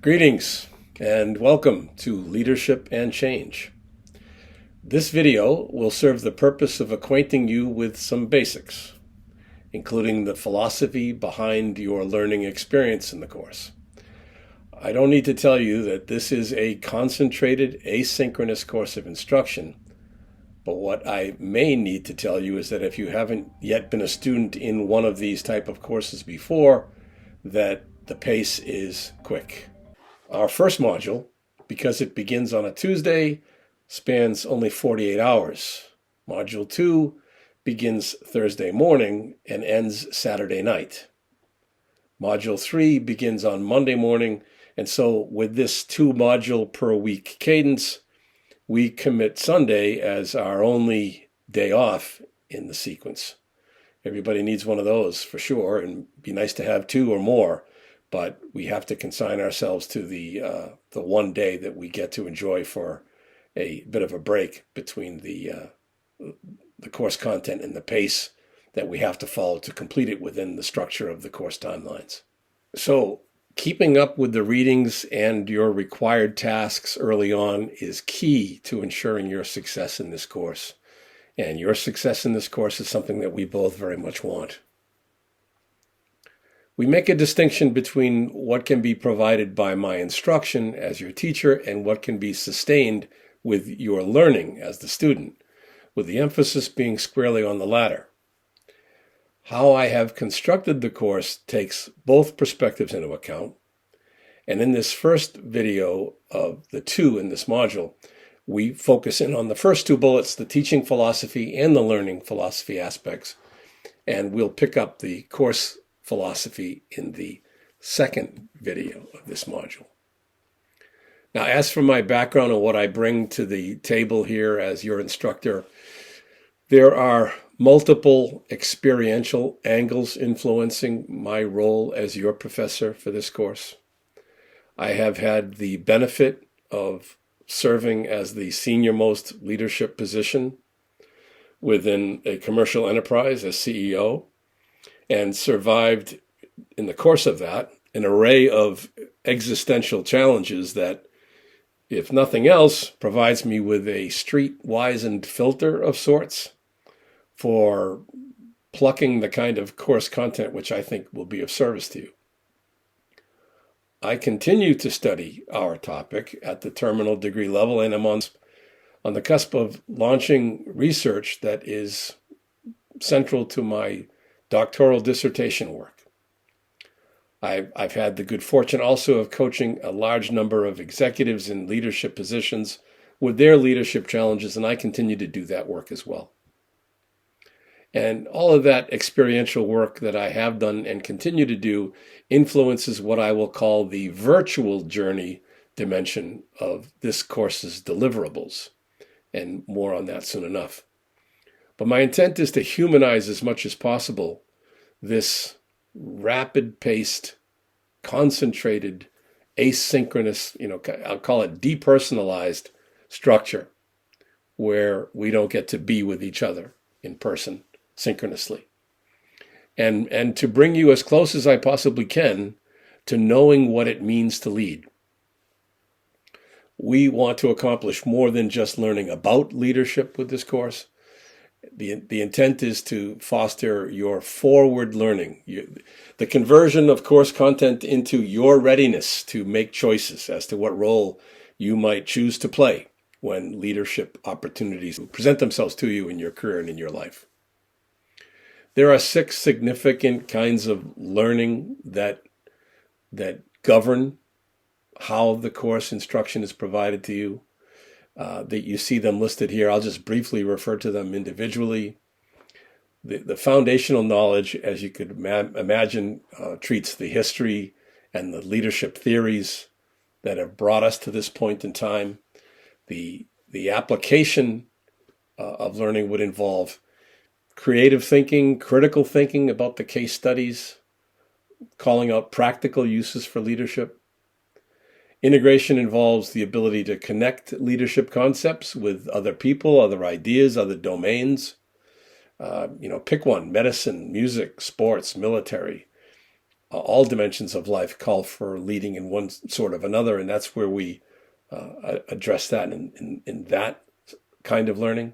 Greetings and welcome to Leadership and Change. This video will serve the purpose of acquainting you with some basics, including the philosophy behind your learning experience in the course. I don't need to tell you that this is a concentrated, asynchronous course of instruction, but what I may need to tell you is that if you haven't yet been a student in one of these type of courses before, that the pace is quick. Our first module, because it begins on a Tuesday, spans only 48 hours. Module 2 begins Thursday morning and ends Saturday night. Module 3 begins on Monday morning, and so with this 2-module per week cadence, we commit Sunday as our only day off in the sequence. Everybody needs one of those for sure, and it'd be nice to have 2 or more. But we have to consign ourselves to the one day that we get to enjoy for a bit of a break between the course content and the pace that we have to follow to complete it within the structure of the course timelines. So keeping up with the readings and your required tasks early on is key to ensuring your success in this course. And your success in this course is something that we both very much want. We make a distinction between what can be provided by my instruction as your teacher and what can be sustained with your learning as the student, with the emphasis being squarely on the latter. How I have constructed the course takes both perspectives into account, and in this first video of the 2 in this module, we focus in on the first 2 bullets, the teaching philosophy and the learning philosophy aspects, and we'll pick up the course philosophy in the second video of this module. Now, as for my background and what I bring to the table here as your instructor, there are multiple experiential angles influencing my role as your professor for this course. I have had the benefit of serving as the senior-most leadership position within a commercial enterprise as CEO, and survived in the course of that an array of existential challenges that, if nothing else, provides me with a street-wizened filter of sorts for plucking the kind of course content which I think will be of service to you. I continue to study our topic at the terminal degree level, and I'm on the cusp of launching research that is central to my doctoral dissertation work. I've had the good fortune also of coaching a large number of executives in leadership positions with their leadership challenges, and I continue to do that work as well. And all of that experiential work that I have done and continue to do influences what I will call the virtual journey dimension of this course's deliverables, and more on that soon enough. But my intent is to humanize as much as possible this rapid-paced, concentrated, asynchronous, I'll call it depersonalized structure where we don't get to be with each other in person synchronously. And to bring you as close as I possibly can to knowing what it means to lead. We want to accomplish more than just learning about leadership with this course. The intent is to foster your forward learning, the conversion of course content into your readiness to make choices as to what role you might choose to play when leadership opportunities present themselves to you in your career and in your life. There are 6 significant kinds of learning that govern how the course instruction is provided to you. That you see them listed here. I'll just briefly refer to them individually. The foundational knowledge, as you could imagine, treats the history and the leadership theories that have brought us to this point in time. The application of learning would involve creative thinking, critical thinking about the case studies, calling out practical uses for leadership. Integration involves the ability to connect leadership concepts with other people, other ideas, other domains. Pick one: medicine, music, sports, military. all dimensions of life call for leading in one sort of another, and that's where we address that in that kind of learning.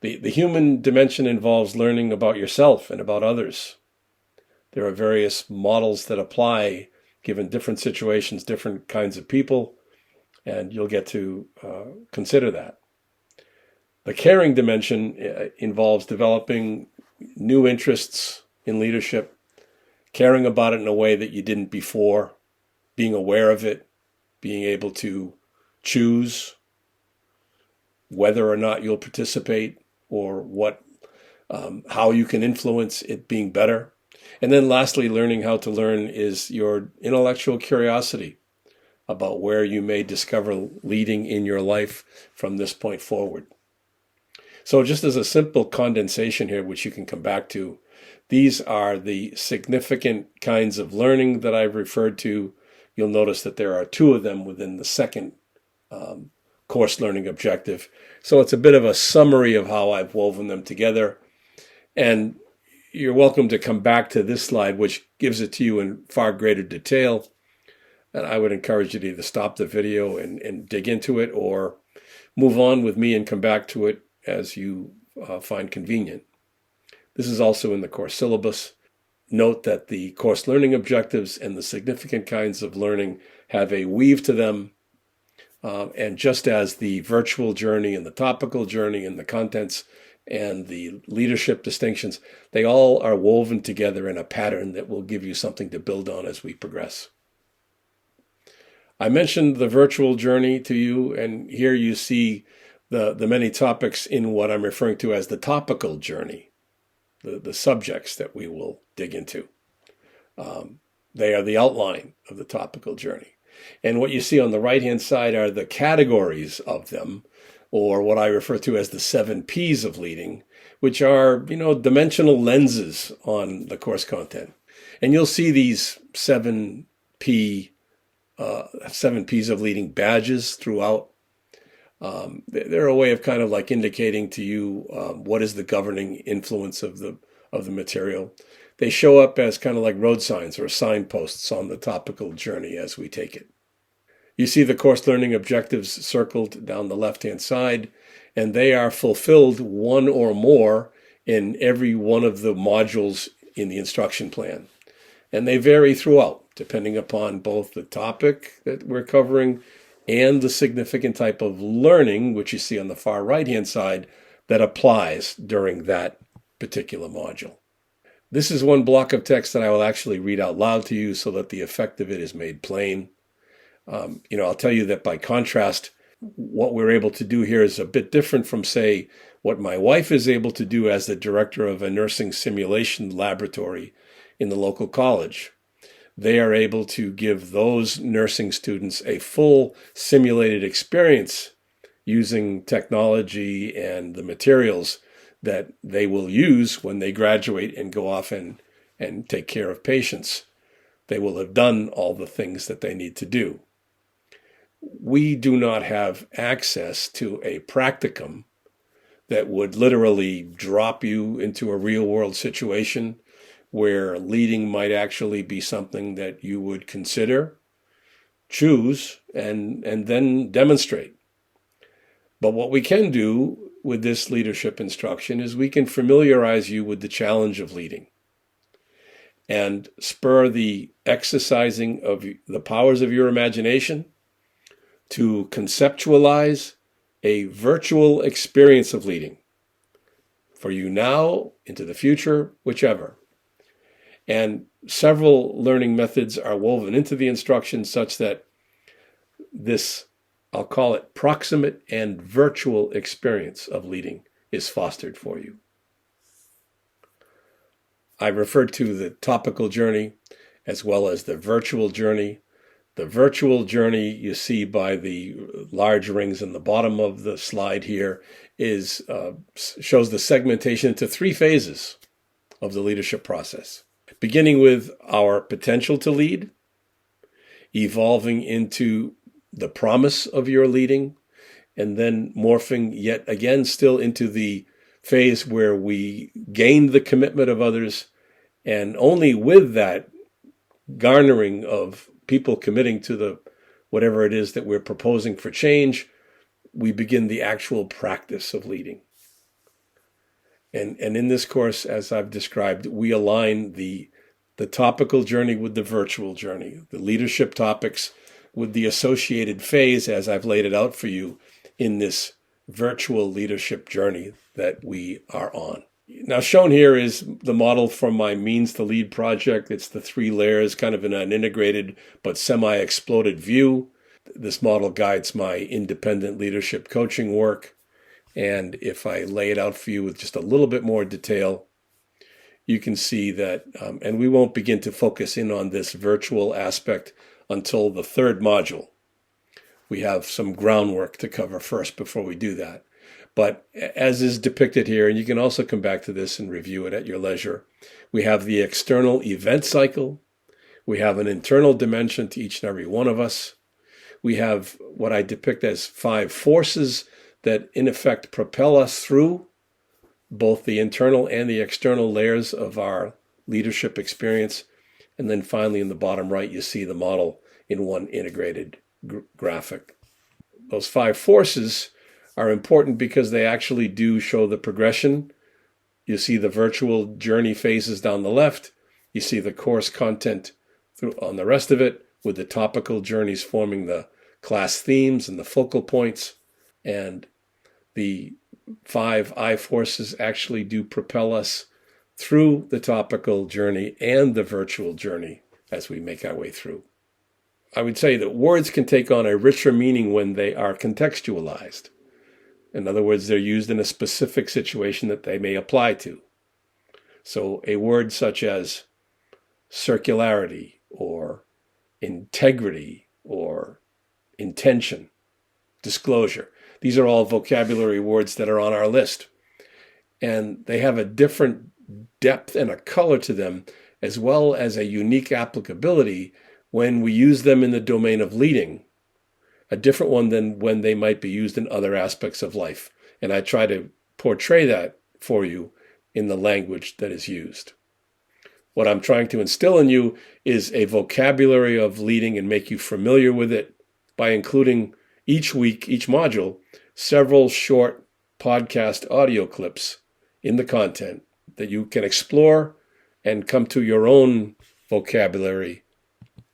The human dimension involves learning about yourself and about others. There are various models that apply given different situations, different kinds of people, and you'll get to consider that. The caring dimension involves developing new interests in leadership, caring about it in a way that you didn't before, being aware of it, being able to choose whether or not you'll participate or how you can influence it being better. And then lastly, learning how to learn is your intellectual curiosity about where you may discover leading in your life from this point forward. So just as a simple condensation here, which you can come back to, these are the significant kinds of learning that I've referred to. You'll notice that there are 2 of them within the second course learning objective. So it's a bit of a summary of how I've woven them together. And you're welcome to come back to this slide, which gives it to you in far greater detail. And I would encourage you to either stop the video and dig into it, or move on with me and come back to it as you find convenient. This is also in the course syllabus. Note that the course learning objectives and the significant kinds of learning have a weave to them. And just as the virtual journey and the topical journey and the contents and the leadership distinctions, they all are woven together in a pattern that will give you something to build on as we progress. I mentioned the virtual journey to you, and here you see the many topics in what I'm referring to as the topical journey, the subjects that we will dig into. They are the outline of the topical journey. And what you see on the right-hand side are the categories of them, or what I refer to as the 7 Ps of leading, which are, dimensional lenses on the course content. And you'll see these 7 Ps of leading badges throughout. They're a way of kind of like indicating to you what is the governing influence of the material. They show up as kind of like road signs or signposts on the topical journey as we take it. You see the course learning objectives circled down the left-hand side, and they are fulfilled 1 or more in every one of the modules in the instruction plan. And they vary throughout, depending upon both the topic that we're covering and the significant type of learning, which you see on the far right-hand side, that applies during that particular module. This is one block of text that I will actually read out loud to you so that the effect of it is made plain. I'll tell you that by contrast, what we're able to do here is a bit different from, say, what my wife is able to do as the director of a nursing simulation laboratory in the local college. They are able to give those nursing students a full simulated experience using technology and the materials that they will use when they graduate and go off and take care of patients. They will have done all the things that they need to do. We do not have access to a practicum that would literally drop you into a real-world situation where leading might actually be something that you would consider, choose, and then demonstrate. But what we can do with this leadership instruction is we can familiarize you with the challenge of leading and spur the exercising of the powers of your imagination to conceptualize a virtual experience of leading for you now, into the future, whichever. And several learning methods are woven into the instruction such that this, I'll call it, proximate and virtual experience of leading is fostered for you. I referred to the topical journey as well as the virtual journey. The virtual journey you see by the large rings in the bottom of the slide here shows the segmentation into 3 phases of the leadership process, beginning with our potential to lead, evolving into the promise of your leading, and then morphing yet again still into the phase where we gain the commitment of others, and only with that garnering of people committing to whatever it is that we're proposing for change, we begin the actual practice of leading. And in this course, as I've described, we align the topical journey with the virtual journey, the leadership topics with the associated phase as I've laid it out for you in this virtual leadership journey that we are on. Now, shown here is the model from my Means to Lead project. It's the 3 layers, kind of in an integrated but semi-exploded view. This model guides my independent leadership coaching work. And if I lay it out for you with just a little bit more detail, you can see that, and we won't begin to focus in on this virtual aspect until the 3rd module. We have some groundwork to cover first before we do that. But as is depicted here, and you can also come back to this and review it at your leisure, we have the external event cycle. We have an internal dimension to each and every one of us. We have what I depict as 5 forces that in effect propel us through both the internal and the external layers of our leadership experience. And then finally in the bottom right, you see the model in one integrated graphic. Those 5 forces are important because they actually do show the progression. You see the virtual journey phases down the left. You see the course content on the rest of it, with the topical journeys forming the class themes and the focal points. And the 5 I forces actually do propel us through the topical journey and the virtual journey as we make our way through. I would say that words can take on a richer meaning when they are contextualized. In other words, they're used in a specific situation that they may apply to. So a word such as circularity or integrity or intention, disclosure, these are all vocabulary words that are on our list. And they have a different depth and a color to them, as well as a unique applicability when we use them in the domain of leading, a different one than when they might be used in other aspects of life. And I try to portray that for you in the language that is used. What I'm trying to instill in you is a vocabulary of leading and make you familiar with it by including each week, each module, several short podcast audio clips in the content that you can explore and come to your own vocabulary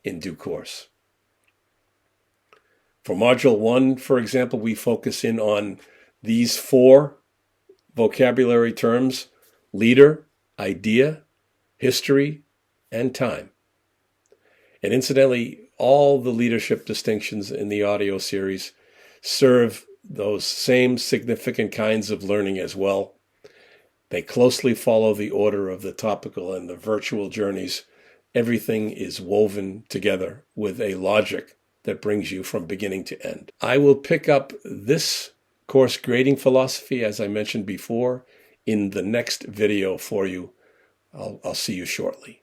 in due course. For Module 1, for example, we focus in on these 4 vocabulary terms: leader, idea, history, and time. And incidentally, all the leadership distinctions in the audio series serve those same significant kinds of learning as well. They closely follow the order of the topical and the virtual journeys. Everything is woven together with a logic that brings you from beginning to end. I will pick up this course grading philosophy, as I mentioned before, in the next video for you. I'll see you shortly.